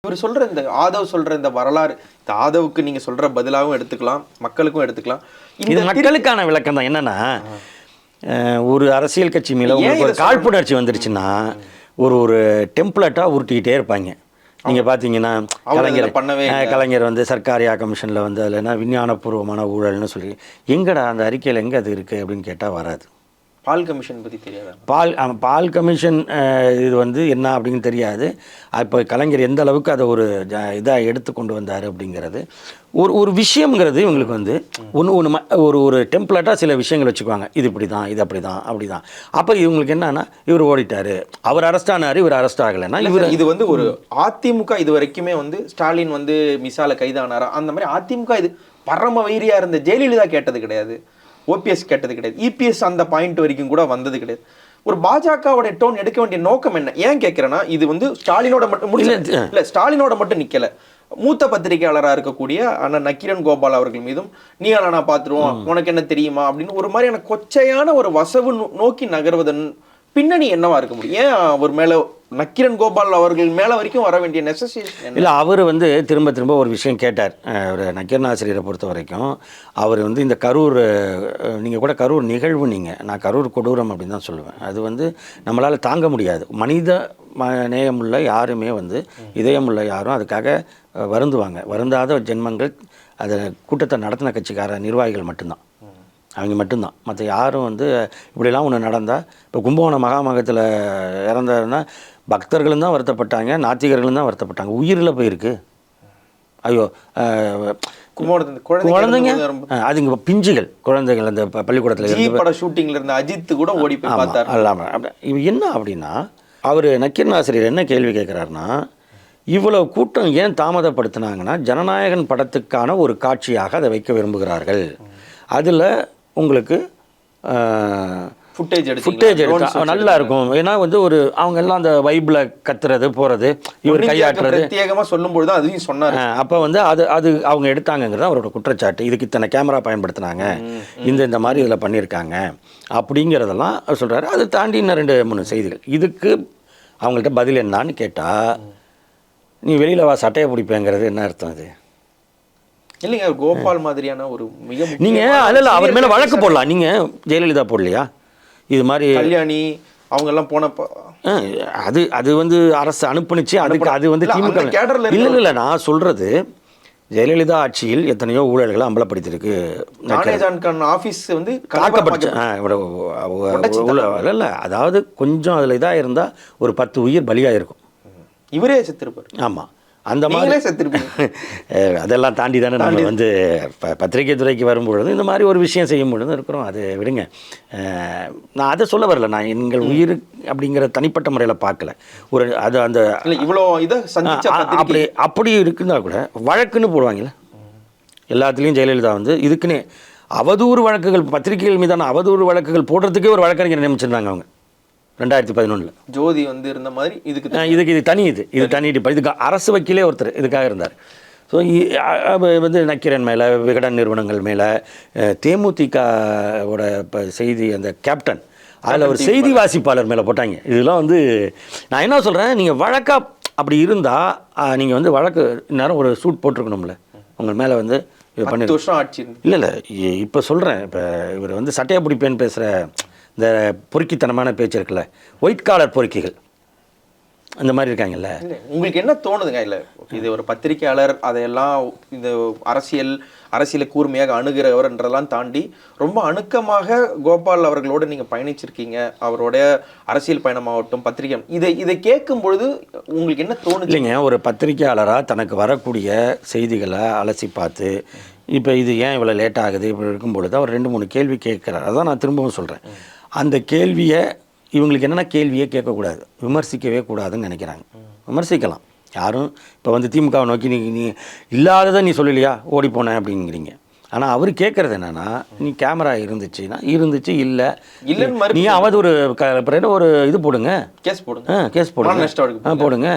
இவர் சொல்ற இந்த ஆதவ் சொல்ற இந்த வரலாறு, இந்த ஆதவுக்கு நீங்க சொல்ற பதிலாகவும் எடுத்துக்கலாம், மக்களுக்கும் எடுத்துக்கலாம். இது மக்களுக்கான விளக்கம் தான். என்னன்னா, ஒரு அரசியல் கட்சி மேல உங்களுக்கு ஒரு காழ்ப்புணர்ச்சி வந்துருச்சுன்னா ஒரு ஒரு டெம்ப்ளேட்டாக உருட்டிக்கிட்டே இருப்பாங்க. நீங்கள் பார்த்தீங்கன்னா கலைஞர் வந்து சர்க்காரியா கமிஷனில் வந்து அதில் என்ன விஞ்ஞானபூர்வமான ஊழல்னு சொல்லி எங்கடா அந்த அறிக்கையில் எங்கே அது இருக்குது அப்படின்னு கேட்டால் வராது. பால் கமிஷன் பற்றி தெரியாது. பால் கமிஷன் இது வந்து என்ன அப்படின்னு தெரியாது. இப்போ கலைஞர் எந்த அளவுக்கு அதை ஒரு இதாக எடுத்து கொண்டு வந்தார் அப்படிங்கிறது ஒரு விஷயங்கிறது இவங்களுக்கு வந்து ஒரு டெம்ப்ளேட்டாக சில விஷயங்கள் வச்சுக்குவாங்க. இது இப்படி தான், இது அப்படி தான், அப்படி தான். அப்போ இவங்களுக்கு என்னன்னா, இவர் ஓடிட்டார், அவர் அரெஸ்ட் ஆனார், இவர் அரெஸ்ட் ஆகலைன்னா இது வந்து ஒரு அதிமுக இது வரைக்குமே வந்து ஸ்டாலின் வந்து மிசால கைதானாரா அந்த மாதிரி அதிமுக இது பரம வைரியா இருந்த ஜெயலலிதா கேட்டது கிடையாது, ஓபிஎஸ் கேட்டது கிடையாது, இபிஎஸ் அந்த பாயிண்ட் வரைக்கும் கூட வந்தது கிடையாது. ஒரு பாஜகவோட டோன் எடுக்க வேண்டிய நோக்கம் என்ன? ஏன் கேட்கிறேன்னா, இது வந்து ஸ்டாலினோட மட்டும் இல்ல, ஸ்டாலினோட மட்டும் நிக்கல, மூத்த பத்திரிகையாளராக இருக்கக்கூடிய அண்ணன் நக்கீரன் கோபால் அவர்கள் மீதும் நீ நான் பார்த்துருவோம், உனக்கு என்ன தெரியுமா அப்படின்னு ஒரு மாதிரியான கொச்சையான ஒரு வசவு நோக்கி நகர்வதன் பின்னணி என்னவா இருக்க முடியும்? ஏன் அவர் மேல நக்கீரன் கோபால் அவர்கள் மேல வரைக்கும் வர வேண்டிய நெசசிட்டி இல்லை? அவர் வந்து திரும்ப திரும்ப ஒரு விஷயம் கேட்டார். ஒரு நக்கீரன் ஆசிரியரை பொறுத்த வரைக்கும் அவர் வந்து இந்த கரூர், நீங்கள் கூட கரூர் நிகழ்வு, நான் கரூர் கொடூரம் அப்படின்னு தான் சொல்லுவேன். அது வந்து நம்மளால் தாங்க முடியாது. மனித நேயமுள்ள யாருமே வந்து இதயமுள்ள யாரும் அதுக்காக வருந்துவாங்க. வருந்தாத ஜென்மங்கள் அதை கூட்டத்தை நடத்தின கட்சிக்கார நிர்வாகிகள் மட்டும்தான், அவங்க மட்டும்தான். மற்ற யாரும் வந்து இப்படிலாம் ஒன்று நடந்தால், இப்போ கும்பகோணம் மகாமகத்தில் இறந்தாருன்னா பக்தர்களும் தான் வருத்தப்பட்டாங்க, நாத்திகர்களும் தான் வருத்தப்பட்டாங்க. உயிரில் போயிருக்கு. ஐயோ, குழந்தைங்க, அதுங்க பிஞ்சுகள் குழந்தைகள் அந்த பள்ளிக்கூடத்தில் ஷூட்டிங்ல இருந்த அஜித் கூட ஓடி போய் பார்த்தார். அல்லாமல் இவ என்ன அப்படின்னா, அவர் நக்கீரன் ஆசிரியர் என்ன கேள்வி கேட்குறாருன்னா, இவ்வளவு கூட்டம் ஏன் தாமதப்படுத்தினாங்கன்னா, ஜனநாயகன் படத்துக்கான ஒரு காட்சியாக அதை வைக்க விரும்புகிறார்கள். அதில் உங்களுக்கு ஃபுட்டேஜ் எடுத்தா நல்லா இருக்கும். ஏன்னா வந்து ஒரு அவங்க எல்லாம் அந்த வைப்பில் கத்துறது போகிறது, இவர் கையாட்டுறது பிரத்யேகமாக சொல்லும்போது தான் அதையும் சொன்னார். அப்போ வந்து அது அவங்க எடுத்தாங்கங்கிறது அவரோட குற்றச்சாட்டு. இதுக்கு இத்தனை கேமரா பயன்படுத்தினாங்க, இந்த மாதிரி இதில் பண்ணியிருக்காங்க அப்படிங்கிறதெல்லாம் அவர் சொல்கிறாரு. அதை தாண்டி இன்னும் 2-3 செய்திகள். இதுக்கு அவங்கள்ட்ட பதில் என்னான்னு கேட்டால், நீ வெளியில் வா சட்டையை பிடிப்பேங்கிறது என்ன அர்த்தம்? அது இல்லைங்க, கோபால் மாதிரியான ஒரு மிக நீங்கள் அதில் அவர் மேலே வழக்கு போடலாம். நீங்கள் ஜெயலலிதா போடலையா? இது மாதிரி கல்யாணி அவங்க எல்லாம் போனப்போ அது வந்து அரசு அனுப்புனுச்சு. அதுக்கு அது வந்து திமுக இல்லை. நான் சொல்கிறது, ஜெயலலிதா ஆட்சியில் எத்தனையோ ஊழல்களை அம்பலப்படுத்தியிருக்கு. ஆஃபீஸ் வந்து காக்கப்பட்டுச்சு. இல்லை, அதாவது கொஞ்சம் அதில் இதாக இருந்தால் ஒரு 10 உயிர் பலியாக இருக்கும். இவரே செத்துருப்பார். ஆமாம், அந்த மாதிரி அதெல்லாம் தாண்டி தானே நம்ம வந்து பத்திரிகை துறைக்கு வரும்பொழுது இந்த மாதிரி ஒரு விஷயம் செய்யும் பொழுது இருக்கிறோம். அது விடுங்க, நான் அதை சொல்ல வரல. நான் எங்கள் உயிர் அப்படிங்கிற தனிப்பட்ட முறையில் பார்க்கல. ஒரு அது அந்த இவ்வளோ இதை அப்படி இருக்குன்னா கூட வழக்குன்னு போடுவாங்கல்ல எல்லாத்துலேயும். ஜெயலலிதா வந்து இதுக்குன்னே அவதூறு வழக்குகள், பத்திரிகைகள் மீதான அவதூறு வழக்குகள் போடுறதுக்கே ஒரு வழக்கறிஞர் நியமிச்சிருந்தாங்க அவங்க 2011 ஜோதி வந்து இருந்த மாதிரி. இது தனி இதுக்கு அரசு வக்கீலே ஒருத்தர் இதுக்காக இருந்தார். ஸோ வந்து நக்கீரன் மேலே, விகடன் நிறுவனங்கள் மேலே, தேமுதிகவோட இப்போ செய்தி அந்த கேப்டன் அதில் ஒரு செய்தி வாசிப்பாளர் மேலே போட்டாங்க. இதெல்லாம் வந்து நான் என்ன சொல்கிறேன், நீங்கள் வழக்காக அப்படி இருந்தால் நீங்கள் வந்து வழக்கு நேரம் ஒரு சூட் போட்டிருக்கணும்ல உங்கள் மேலே வந்து பண்ணி வருஷம் ஆட்சி. இல்லை இப்போ சொல்கிறேன், இப்போ இவர் வந்து சட்டையை பிடிப்பேன்னு பேசுகிற இந்த பொறுக்கித்தனமான பேச்சு இருக்குல்ல, ஒயிட் காலர் பொறுக்கிகள் அந்த மாதிரி இருக்காங்கல்ல. உங்களுக்கு என்ன தோணுதுங்க? இல்லை, இது ஒரு பத்திரிகையாளர், அதையெல்லாம் இந்த அரசியலை கூர்மையாக அணுகிறவர்ன்றதெல்லாம் தாண்டி ரொம்ப அணுக்கமாக கோபால் அவர்களோடு நீங்கள் பயணிச்சிருக்கீங்க. அவருடைய அரசியல் பயணமாகட்டும், பத்திரிகை, இதை கேட்கும் பொழுது உங்களுக்கு என்ன தோணுது? இல்லைங்க, ஒரு பத்திரிகையாளராக தனக்கு வரக்கூடிய செய்திகளை அலசி பார்த்து, இப்போ இது ஏன் இவ்வளோ லேட் ஆகுது இப்படி இருக்கும் பொழுது அவர் 2-3 கேள்வி கேட்குறாரு. அதான் நான் திரும்பவும் சொல்கிறேன், அந்த கேள்வியை இவங்களுக்கு என்னென்னா கேள்வியே கேட்கக்கூடாது, விமர்சிக்கவே கூடாதுன்னு நினைக்கிறாங்க. விமர்சிக்கலாம் யாரும். இப்போ வந்து திமுகவை நோக்கி நீ இல்லாததை நீ சொல்லலையா ஓடி போனேன் அப்படிங்கிறீங்க. ஆனால் அவர் கேட்குறது என்னென்னா, நீ கேமரா இருந்துச்சு இல்லை நீ அவதூறு ஒரு இது போடுங்க, கேஸ் போடுங்க,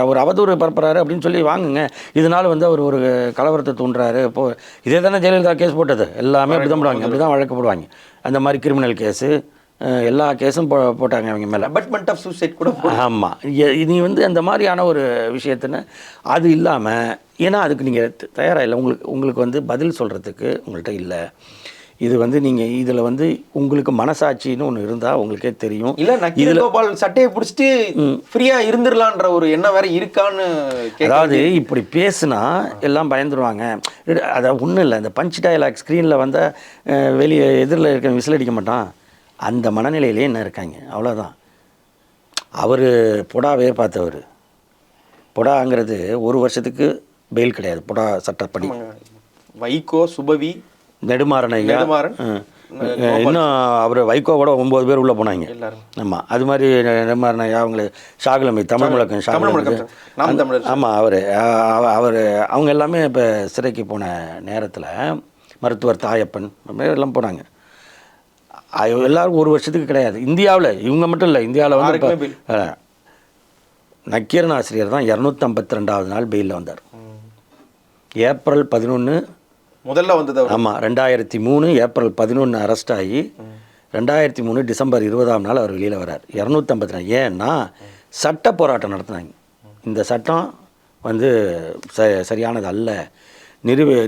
அவர் அவதூறு பரப்புறாரு அப்படின்னு சொல்லி வாங்குங்க. இதனால் வந்து அவர் ஒரு கலவரத்தை தூண்டுறாரு. இப்போது இதே தானே ஜெயலலிதா கேஸ் போட்டது எல்லாமே அப்படி தான் போடுவாங்க, அப்படி தான் வழக்கு போடுவாங்க. அந்த மாதிரி கிரிமினல் கேஸு எல்லா கேஸும் போட்டாங்க அவங்க மேலே. அபட்மெண்ட் ஆஃப் சூசைட் கூட. ஆமாம், நீ வந்து அந்த மாதிரியான ஒரு விஷயத்தின அது இல்லாமல், ஏன்னா அதுக்கு நீங்கள் தயாராக இல்லை, உங்களுக்கு வந்து பதில் சொல்கிறதுக்கு உங்கள்கிட்ட இல்லை. இது வந்து நீங்கள் இதில் வந்து உங்களுக்கு மனசாட்சின்னு ஒன்று இருந்தால் உங்களுக்கே தெரியும். இல்லை நக்கீரன் கோபால் சட்டையை பிடிச்சிட்டு ஃப்ரீயாக இருந்துடலான்ற ஒரு எண்ணம் வேற இருக்கான்னு. அதாவது இப்படி பேசுனா எல்லாம் பயந்துருவாங்க. அதாவது ஒன்றும் இல்லை, இந்த பஞ்ச் டயலாக் ஸ்க்ரீனில் வந்தால் வெளியே எதிரில் இருக்க விசில் அடிக்க மாட்டான், அந்த மனநிலையிலே என்ன இருக்காங்க, அவ்வளோதான். அவர் பொடாவே பார்த்தவர். பொடாங்கிறது 1 வருஷத்துக்கு பெயில் கிடையாது பொடா சட்டப்படி. வைகோ, சுபவி, நெடுமாறன் ஐயா, இன்னும் அவர் வைகோவோட 9 பேர் உள்ளே போனாங்க. ஆமாம், அது மாதிரி நெடுமாறன் ஐயா, அவங்கள ஷாகுலமை, தமிழ் முழக்கம் ஷாகுலமை, ஆமாம், அவர் அவங்க எல்லாமே இப்போ சிறைக்கு போன நேரத்தில் மருத்துவர் தாயப்பன் எல்லாம் போனாங்க. எல்லாருக்கும் 1 வருஷத்துக்கு கிடையாது இந்தியாவில். இவங்க மட்டும் இல்லை, இந்தியாவில் வந்து நக்கீரன் ஆசிரியர் தான் 252வது நாள் பெயிலில் வந்தார். ஏப்ரல் 11 முதல்ல வந்தது. ஆமாம், 2003 ஏப்ரல் 11 அரெஸ்ட் ஆகி 2003 டிசம்பர் 20ஆம் நாள் அவர் வெளியில் வர்றார். 252. ஏன்னா சட்ட போராட்டம் நடத்தினாங்க. இந்த சட்டம் வந்து சரியானது அல்ல,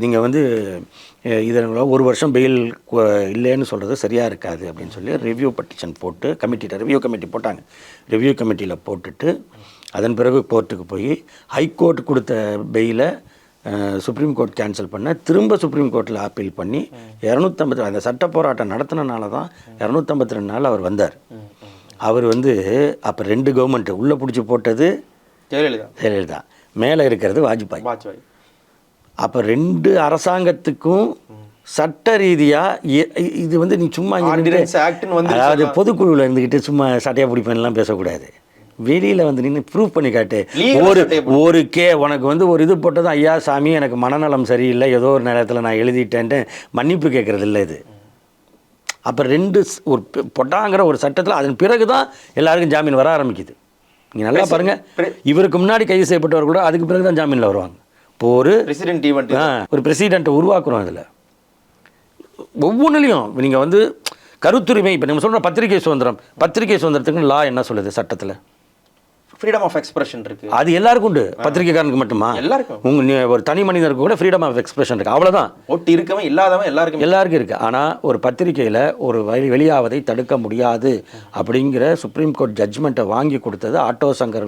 நீங்கள் வந்து இதன் 1 வருஷம் பெயில் இல்லைன்னு சொல்கிறது சரியாக இருக்காது அப்படின்னு சொல்லி ரிவ்யூ பெட்டிஷன் போட்டு ரிவ்யூ கமிட்டி போட்டாங்க. ரிவ்யூ கமிட்டியில் போட்டுட்டு அதன் பிறகு கோர்ட்டுக்கு போய் ஹைகோர்ட் கொடுத்த பெயிலை சுப்ரீம் கோர்ட் கேன்சல் பண்ண, திரும்ப சுப்ரீம் கோர்ட்டில் அப்பீல் பண்ணி 252 அந்த சட்ட போராட்டம் நடத்தினால தான் 252 நாள் அவர் வந்தார். அவர் வந்து அப்போ 2 கவர்மெண்ட்டு உள்ளே பிடிச்சி போட்டது ஜெயலலிதா, மேலே இருக்கிறது வாஜ்பாய். அப்போ 2 அரசாங்கத்துக்கும் சட்ட ரீதியாக இது வந்து நீ சும்மா அதாவது பொதுக்குழுவில் இருந்துக்கிட்டு சும்மா சட்டையை பிடிப்பேன்லாம் பேசக்கூடாது. வெளியில் வந்து நின்று ப்ரூவ் பண்ணி காட்டு. உனக்கு வந்து ஒரு இது போட்டது, ஐயா சாமி எனக்கு மனநலம் சரியில்லை, ஏதோ ஒரு நேரத்தில் நான் எழுதிட்டேன்ட்டு மன்னிப்பு கேட்குறது இல்லை இது. அப்போ 2 ஒரு பொட்டாங்கிற ஒரு சட்டத்தில் அதன் பிறகு தான் எல்லாருக்கும் ஜாமீன் வர ஆரம்பிக்குது. நீங்கள் நல்லா பாருங்கள், இவருக்கு முன்னாடி கைது செய்யப்பட்டவர் கூட அதுக்கு பிறகு தான் ஜாமீனில் வருவாங்க. இப்போ ஒரு பிரசிடெண்ட்டை உருவாக்குறோம். அதில் ஒவ்வொன்றுலையும் நீங்கள் வந்து கருத்துரிமை, இப்போ நம்ம சொல்கிற பத்திரிகை சுதந்திரத்துக்கு லா என்ன சொல்லுது சட்டத்தில்? ஃப்ரீடம் ஆஃப் எக்ஸ்பிரஷன் இருக்குது. அது எல்லாருக்கும் உண்டு, பத்திரிகைக்காரனுக்கு மட்டுமா? எல்லாருக்கும். ஒரு தனி மனிதருக்கு கூட ஃப்ரீடம் ஆஃப் எக்ஸ்பிரஷன் இருக்குது, அவ்வளோதான். ஒட்டி இருக்கவன் இல்லாதவன் எல்லாருக்கும் இருக்குது. ஆனால் ஒரு பத்திரிகையில் ஒரு வெளியாவதை தடுக்க முடியாது அப்படிங்கிற சுப்ரீம் கோர்ட் ஜட்ஜ்மெண்ட்டை வாங்கி கொடுத்தது ஆட்டோ சங்கர்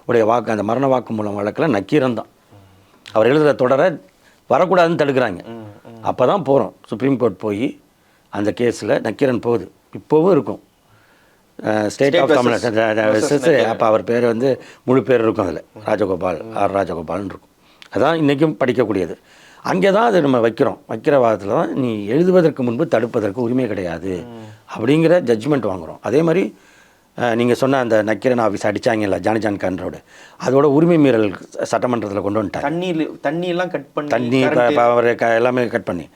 உடைய வாக்கு, அந்த மரண வாக்கு மூலம் வழக்கில் நக்கீரன் தான். அவர் எழுதுகிற தொடரை வரக்கூடாதுன்னு தடுக்கிறாங்க. அப்போ தான் போகிறோம் சுப்ரீம் கோர்ட் போய் அந்த கேஸில் நக்கீரன் போகுது. இப்போவும் இருக்கும் ஸ்டேட் ஆஃப் தமிழ்நாடு. அப்போ அவர் பேர் வந்து முழு பேர் இருக்கும், அதில் ராஜகோபால்னு இருக்கும். அதான் இன்றைக்கும் படிக்கக்கூடியது. அங்கே தான் அது நம்ம வைக்கிற வாதத்தில் தான் நீ எழுதுவதற்கு முன்பு தடுப்பதற்கு உரிமை கிடையாது அப்படிங்கிற ஜட்ஜ்மெண்ட் வாங்குகிறோம். அதே மாதிரி நீங்கள் சொன்ன அந்த நக்கீரன் ஆஃபீஸ் அடித்தாங்கல்ல ஜான் கான்ரோடு, அதோட உரிமை மீறல் சட்டமன்றத்தில் கொண்டு வந்துட்டாங்க. தண்ணியெல்லாம் கட் பண்ணி, தண்ணி எல்லாமே கட் பண்ணி.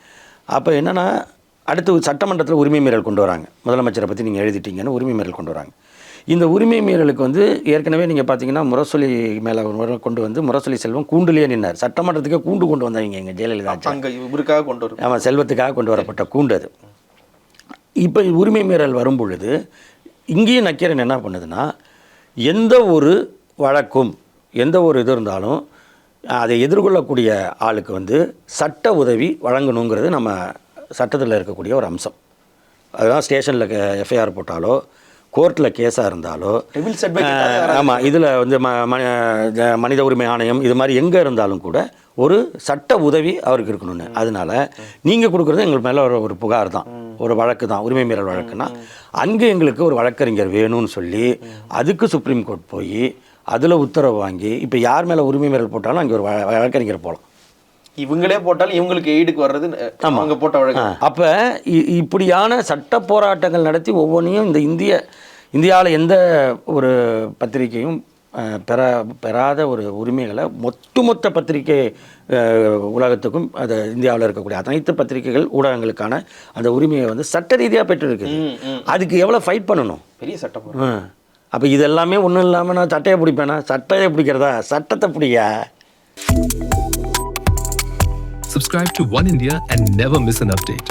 அப்போ என்னென்னா அடுத்து சட்டமன்றத்தில் உரிமை மீறல் கொண்டு வராங்க. முதலமைச்சரை பற்றி நீங்கள் எழுதிட்டீங்கன்னு உரிமை மீறல் கொண்டு வராங்க. இந்த உரிமை மீறலுக்கு வந்து ஏற்கனவே நீங்கள் பார்த்தீங்கன்னா முரசொலி மேலே கொண்டு வந்து முரசொலி செல்வம் கூண்டுலேயே நின்னார். சட்டமன்றத்துக்கே கூண்டு கொண்டு வந்தாங்க எங்கள் ஜெயலலிதா. இவருக்காக கொண்டு வரும். ஆமாம், செல்வத்துக்காக கொண்டு வரப்பட்ட கூண்டு அது. இப்போ உரிமை மீறல் வரும் பொழுது இங்கேயும் நக்கீரன் என்ன பண்ணுதுன்னா, எந்த ஒரு வழக்கும் எந்த ஒரு இது இருந்தாலும் அதை எதிர்கொள்ளக்கூடிய ஆளுக்கு வந்து சட்ட உதவி வழங்கணுங்கிறது நம்ம சட்டத்தில் இருக்கக்கூடிய ஒரு அம்சம். அதுதான் ஸ்டேஷனில் எஃப்ஐஆர் போட்டாலோ கோர்ட்டில் கேஸாக இருந்தாலோ, ஆமாம், இதில் வந்து மனித உரிமை ஆணையம் இது மாதிரி எங்கே இருந்தாலும் கூட ஒரு சட்ட உதவி அவருக்கு இருக்கணும்னு. அதனால் நீங்கள் கொடுக்குறது எங்களுக்கு மேலே ஒரு புகார் தான், ஒரு வழக்கு தான், உரிமை மீறல் வழக்குன்னா அங்கே எங்களுக்கு ஒரு வழக்கறிஞர் வேணும்னு சொல்லி அதுக்கு சுப்ரீம் கோர்ட் போய் அதில் உத்தரவு வாங்கி, இப்போ யார் மேலே உரிமை மீறல் போட்டாலும் அங்கே ஒரு வழக்கறிஞர் போகலாம். இவங்களே போட்டாலும் இவங்களுக்கு ஈடுக்கு வர்றது அவங்க போட்ட வழக்கு. அப்போ இப்படியான சட்ட போராட்டங்கள் நடத்தி ஒவ்வொன்றையும் இந்தியாவில் எந்த ஒரு பத்திரிகையும் பெறாத ஒரு உரிமைகளை மொத்த பத்திரிகை உலகத்துக்கும் அது இந்தியாவில் இருக்கக்கூடிய அனைத்து பத்திரிகைகள் ஊடகங்களுக்கான அந்த உரிமையை வந்து சட்ட ரீதியாக பெற்றிருக்கு. அதுக்கு எவ்வளோ ஃபைட் பண்ணணும், பெரிய சட்டம். அப்போ இதெல்லாமே ஒன்றும் இல்லாமல் நான் சட்டையை பிடிப்பேனா? சட்டையை பிடிக்கிறதா? சட்டத்தை பிடியா. Subscribe to One India and never miss an update.